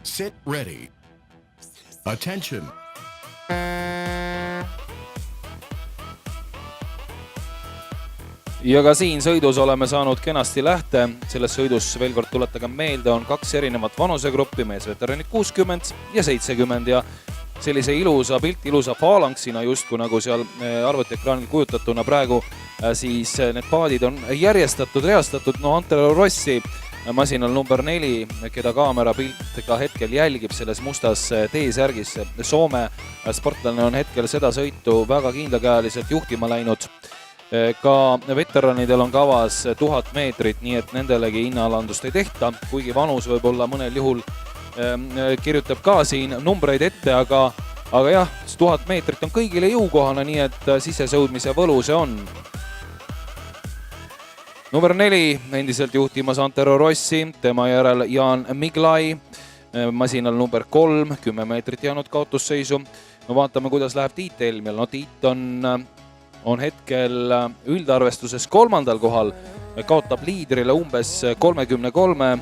Sit ready. Attention. Ja ka siin sõidus oleme saanud kenasti lähte. Selles sõidus veel kord tuletage meelde on 2 erinevat vanusegruppi, meesveteranid 60 ja 70 ja sellise ilusa pilti, ilusa faalangsina justkui nagu seal arvutiekraanil kujutatuna praegu, siis need paadid on järjestatud, reastatud. No Antero Rossi masinal number 4, keda kaamera pilt ka hetkel jälgib selles mustas T-särgis. Soome sportlane on hetkel seda sõitu väga kindlakäeliselt juhtima läinud. Ka veteranidel on kavas 1000 meetrit, nii et nendelegi hinnaalandust ei tehta, kuigi vanus võib-olla mõnel juhul kirjutab ka siin numbreid ette, aga jah, 1000 meetrit on kõigile jõukohane, nii et sisesõudmise võlu see on. Number 4 endiselt juhtimas Antero Rossi, tema järel Jan Miglai, masinal number 3, 10 meetrit jäänud kaotusseisu. No vaatame, kuidas läheb Tiit Helmel. No Tiit on hetkel üldarvestuses 3. kohal, kaotab liidrile umbes 33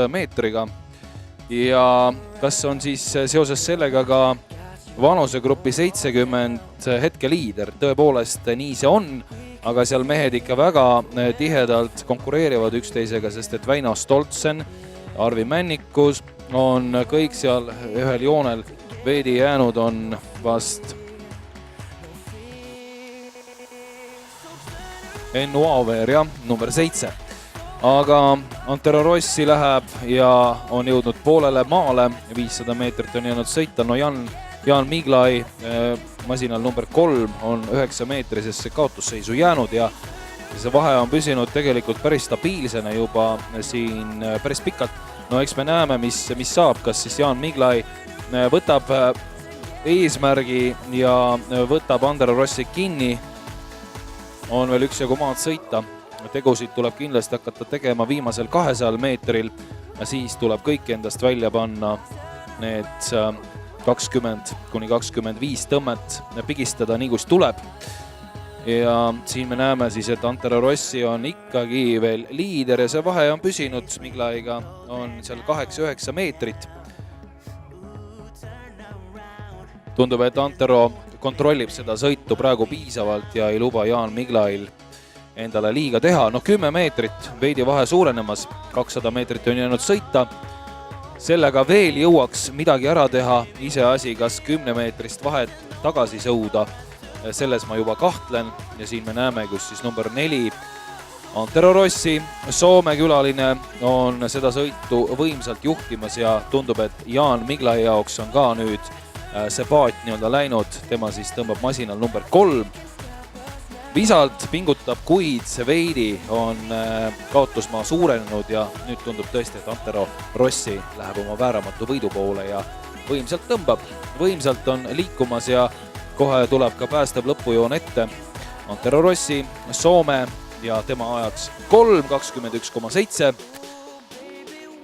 meetriga. Ja kas on siis seoses sellega ka vanusegrupi 70 hetke liider? Tõepoolest nii see on, aga seal mehed ikka väga tihedalt konkureerivad üksteisega, sest et Väino Stoltsen, Arvi Männikus on kõik seal ühel joonel. Veidi jäänud on vast Ennu Aaver, jah, number 7. Aga Antero Rossi läheb ja on jõudnud poolele maale. 500 meetrit on jäänud sõita. No Jan Miglai masinal number 3 on 9 meetrisesse kaotusseisu jäänud ja see vahe on püsinud tegelikult päris stabiilsena juba siin päris pikalt. No eks me näeme, mis saab, kas siis Jan Miglai võtab eesmärgi ja võtab Antero Rossi kinni. On veel üksjagu maad sõita. Tegusid tuleb kindlasti hakata tegema viimasel 200 meetril. Siis tuleb kõik endast välja panna need 20–25 tõmmet pigistada nii, kus tuleb. Ja siin me näeme siis, et Antero Rossi on ikkagi veel liider ja see vahe on püsinud. Miglaiga on seal 8–9 meetrit. Tundub, et Antero kontrollib seda sõitu praegu piisavalt ja ei luba Jan Miglail endale liiga teha. No 10 meetrit, veidi vahe suurenemas, 200 meetrit on jäänud sõita. Sellega veel jõuaks midagi ära teha, iseasi, kas 10 meetrist vahet tagasi sõuda. Selles ma juba kahtlen ja siin me näeme, kus siis number 4 Antero Rossi, Soome külaline, on seda sõitu võimsalt juhtimas ja tundub, et Jan Miglai jaoks on ka nüüd see paat nii-öelda läinud, tema siis tõmbab masinal number 3. Visalt pingutab, kuid see veidi on kaotusmaa suurenenud ja nüüd tundub tõesti, et Antero Rossi läheb oma vääramatu võidu poole ja võimsalt tõmbab. Võimsalt on liikumas ja kohe tuleb ka päästev lõpujoon ette. Antero Rossi, Soome ja tema ajaks 3:21,7.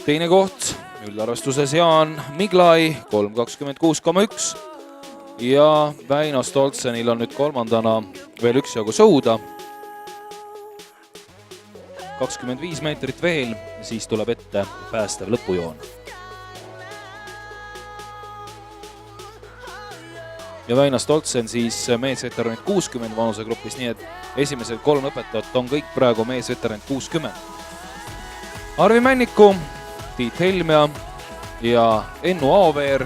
Teine koht üldarvestuses Jan Miglai 3:26,1 ja Väino Stoltsenil on nüüd 3. veel üksjagu sõuda. 25 meetrit veel, siis tuleb ette päästev lõpujoon. Ja Väino Stoltsen siis meesveteranid 60 vanusegrupis, nii et esimesed 3 õpetajat on kõik praegu meesveteranid 60. Arvi Männiku, Tiit Helmja ja Ennu Aaver.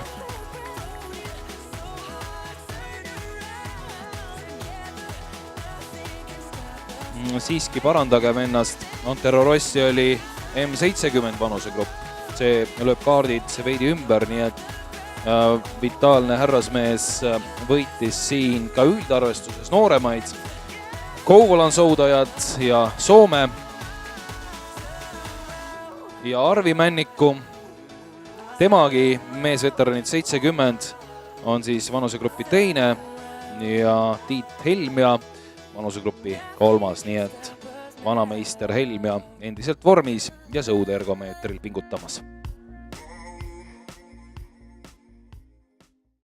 Siiski parandagem ennast. Antero Rossi oli M70 vanusegrupp. See lööb kaardid veidi ümber, nii et vitaalne härrasmees võitis siin ka üldarvestuses nooremaid. Kouvolan soudajad ja Soome. Ja Arvi Männiku, temagi meesveteranid 70 on siis vanusegrupi 2 ja Tiit Helmja vanusegrupi 3, nii et vanameister Helmja endiselt vormis ja sõudeergomeetril pingutamas.